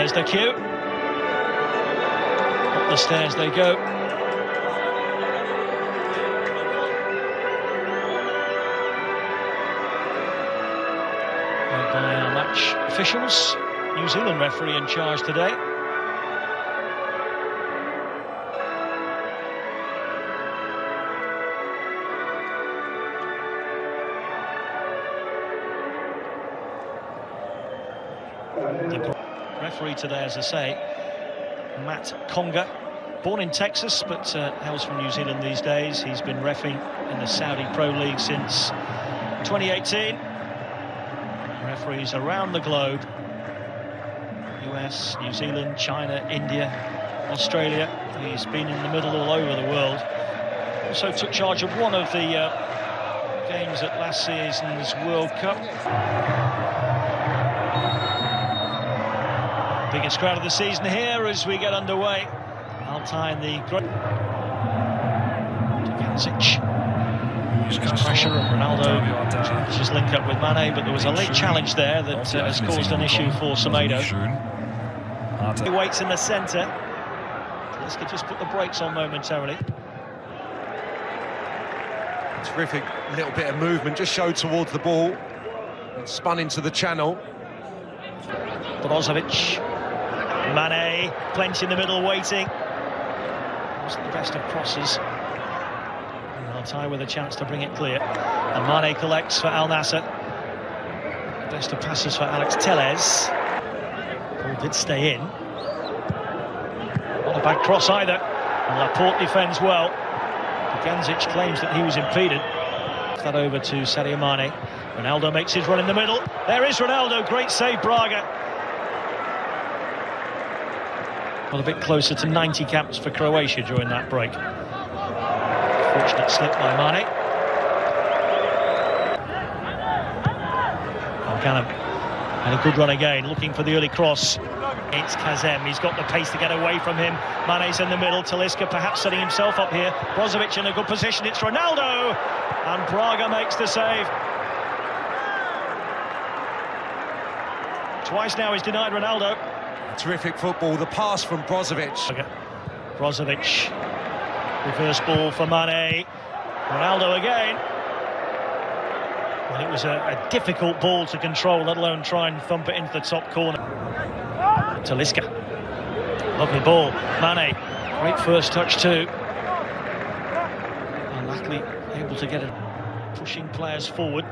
There's the cue. Up the stairs they go. Led by our match officials. New Zealand referee in charge today. The referee today, as I say, Matt Conga, born in Texas but hails from New Zealand these days. He's been reffing in the Saudi Pro League since 2018. Referees around the globe, US, New Zealand, China, India, Australia. He's been in the middle all over the world. Also took charge of one of the games at last season's World Cup. Biggest crowd of the season here as we get underway. Altai in the Gancic. Pressure and Ronaldo just link up with Mane, but there was a late challenge there that has caused an issue for Semedo. He waits in the centre. Let's just put the brakes on momentarily. Terrific little bit of movement, just showed towards the ball and spun into the channel. Brozovic, Mane, plenty in the middle waiting. Wasn't the best of crosses. And Altai with a chance to bring it clear. And Mane collects for Al Nassr. Best of passes for Alex Tellez. Ball did stay in. Not a bad cross either. And Laporte defends well. Gancic claims that he was impeded. That over to Sadio Mane. Ronaldo makes his run in the middle. There is Ronaldo, great save, Braga. Well, a bit closer to 90 caps for Croatia during that break. Fortunate slip by Mane. Alcanham and a good run again, looking for the early cross. It's Kazem, he's got the pace to get away from him. Mane's in the middle, Talisca perhaps setting himself up here. Brozovic in a good position, it's Ronaldo! And Braga makes the save. Twice now he's denied Ronaldo. Terrific football, the pass from Brozovic. Brozovic, reverse ball for Mane. Ronaldo again. Well, it was a difficult ball to control, let alone try and thump it into the top corner. Talisca, lovely ball. Mane, great first touch too. And luckily able to get it, pushing players forward.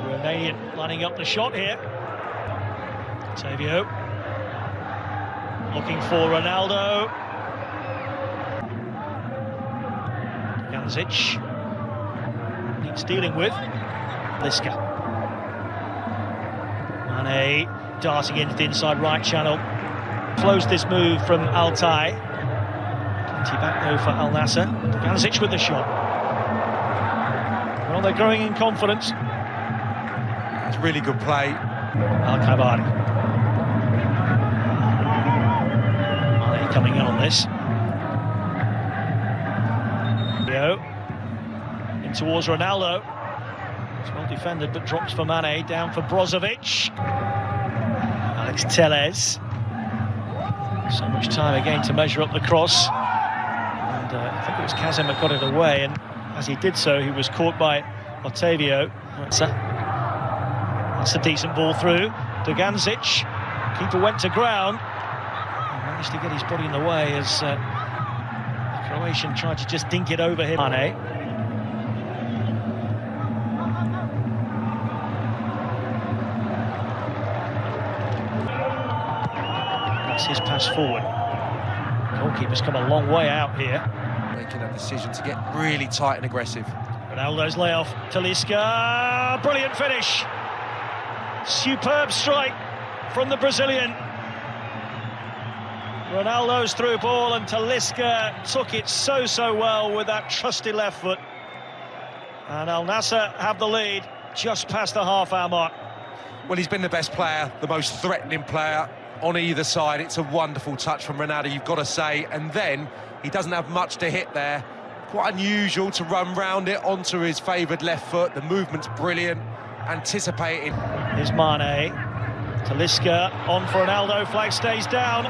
Romanian lining up the shot here. Tavio looking for Ronaldo. Gancic needs dealing with. Liska. Mane darting into the inside right channel. Closed this move from Altai. Plenty back though for Al Nassr. Gancic with the shot. Well, they're growing in confidence. It's really good play. Al-Kabari. Mane coming in on this. In towards Ronaldo. It's well defended but drops for Mane, down for Brozovic. Alex Tellez. So much time again to measure up the cross. And I think it was Kazem that got it away, and as he did so he was caught by Otavio. That's a decent ball through to Gancic. Keeper went to ground and managed to get his body in the way as the Croatian tried to just dink it over him. Mane. His pass forward. Goalkeeper's come a long way out here. Making a decision to get really tight and aggressive. Ronaldo's layoff. Talisca, brilliant finish. Superb strike from the Brazilian. Ronaldo's through ball and Talisca took it so well with that trusty left foot. And Al Nassr have the lead just past the half-hour mark. Well, he's been the best player, the most threatening player on either side. It's a wonderful touch from Ronaldo, you've got to say, and then he doesn't have much to hit there. Quite unusual to run round it onto his favoured left foot. The movement's brilliant, anticipating. Here's Mane, Talisca on for Ronaldo, flag stays down.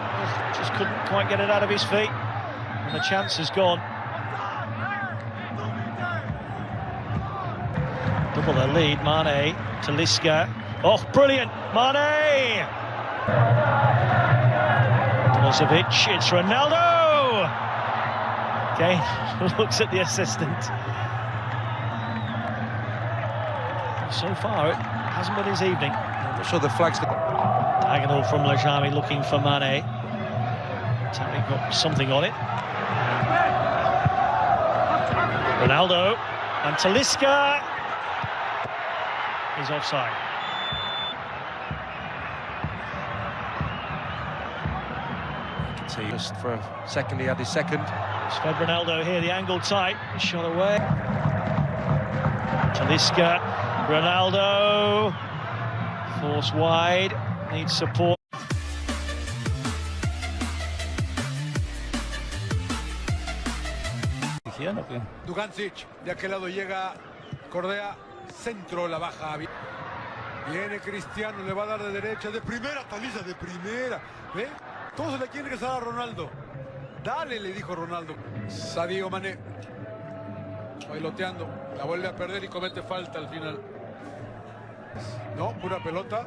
Just couldn't quite get it out of his feet. And the chance is gone. Double their lead, Mane, Talisca. Oh, brilliant, Mane! Brozovic, it's Ronaldo! Again, looks at the assistant. So far, it hasn't been his evening. I'm not sure the flag's... Diagonal from Lajami looking for Mane. Tammy got something on it. Ronaldo and Talisca is offside. See, just for a second, he had his second. It's fed Ronaldo here, the angle tight, shot away. Talisca, Ronaldo, force wide, needs support. Dugancic, de aquel lado llega Cordea, centro, la baja. Viene Cristiano, le va a dar de derecha, de primera, Talisca de primera. ¿Ve? Todos le quieren regresar a Ronaldo. Dale, le dijo Ronaldo. Sadio Mané, bailoteando, la vuelve a perder y comete falta al final. No, pura pelota,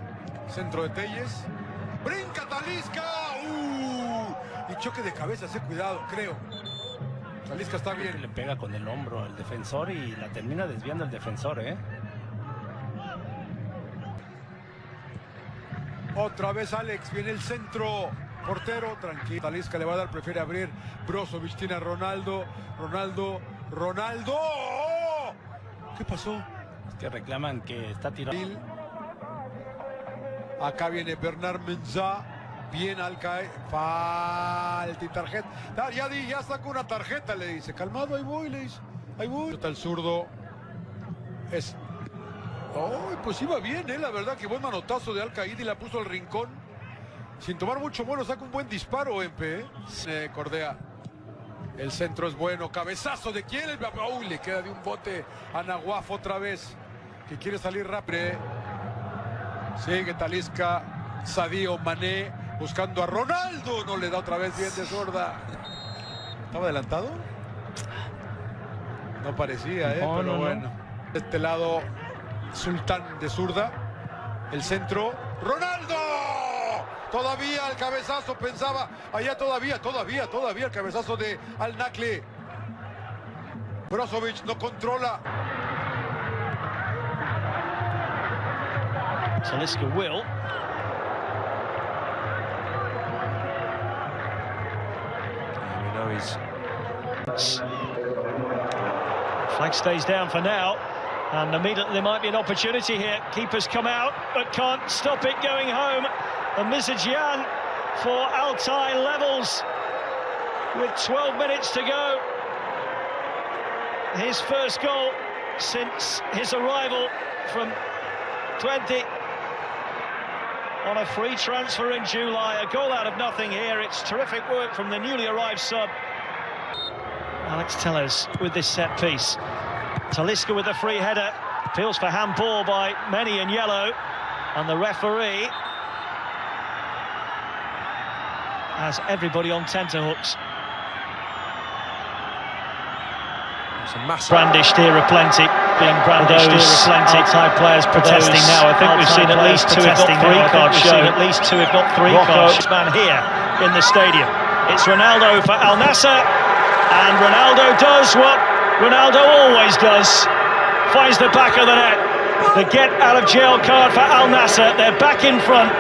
centro de Telles. Brinca Talisca. Y choque de cabeza, cuidado, creo. Talisca está bien. Le pega con el hombro al defensor y la termina desviando el defensor, ¿eh? Otra vez Alex, viene el centro. Portero, tranquilo. Talisca le va a dar, prefiere abrir. Brozovic tiene a Ronaldo. Ronaldo. ¡Oh! ¿Qué pasó? Es que reclaman que está tirado. Acá viene Bernard Mensah. Bien Alcae. Falta y tarjeta. Ya sacó una tarjeta, le dice. Calmado, ahí voy, le dice. Ahí voy. Está el zurdo. Es... Oh, pues iba bien, la verdad que buen manotazo de Alcaid y la puso al rincón. Sin tomar mucho vuelo, saca un buen disparo, MP. Cordea. El centro es bueno. Cabezazo de quién. Uy, le queda de un bote a Naguaf otra vez. Que quiere salir rápido. Sigue Talisca. Sadio Mané buscando a Ronaldo. No le da otra vez bien de zurda. ¿Estaba adelantado? No parecía, No, pero no, bueno. De este lado, Sultán de zurda. El centro. ¡Ronaldo! Todavía el cabezazo, pensaba. Allá todavía el cabezazo de Al-Nakli. Brozovic no controla. Talisca will. We know he's... Flag stays down for now. And immediately there might be an opportunity here. Keeper's come out, but can't stop it going home. And Mizidjian for Altay levels with 12 minutes to go. His first goal since his arrival from 20 on a free transfer in July. A goal out of nothing here. It's terrific work from the newly arrived sub. Alex Telles with this set piece. Talisca with the free header. Appeals for handball by many in yellow. And the referee has everybody on tenterhooks. Brandished here aplenty, being brandished here aplenty. Outside players protesting now. I think we've seen at least two, if not three cards shown. At least two, if not three cards. Man here in the stadium. It's Ronaldo for Al Nassr, and Ronaldo does what Ronaldo always does. Finds the back of the net. The get out of jail card for Al Nassr. They're back in front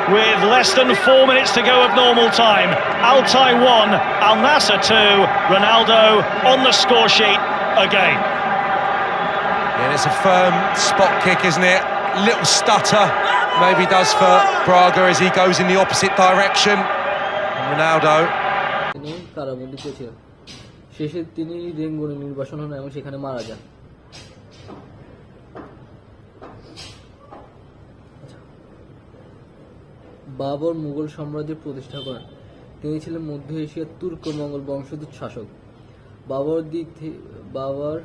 with less than 4 minutes to go of normal time. Altay 1, Al Nassr 2, Ronaldo on the score sheet again. Yeah, it's a firm spot kick, isn't it? Little stutter, maybe does for Braga as he goes in the opposite direction. Ronaldo. তিনি কারাবন্দী ছিলেন। শেষে তিনি রেঙ্গুনে নির্বাসন হন এবং সেখানে মারা যান। বাবর মুঘল সাম্রাজ্যের প্রতিষ্ঠা করেন। তিনি ছিলেন মধ্য এশিয়ার তুর্ক-মঙ্গোল বংশোদ্ভূত শাসক। বাবর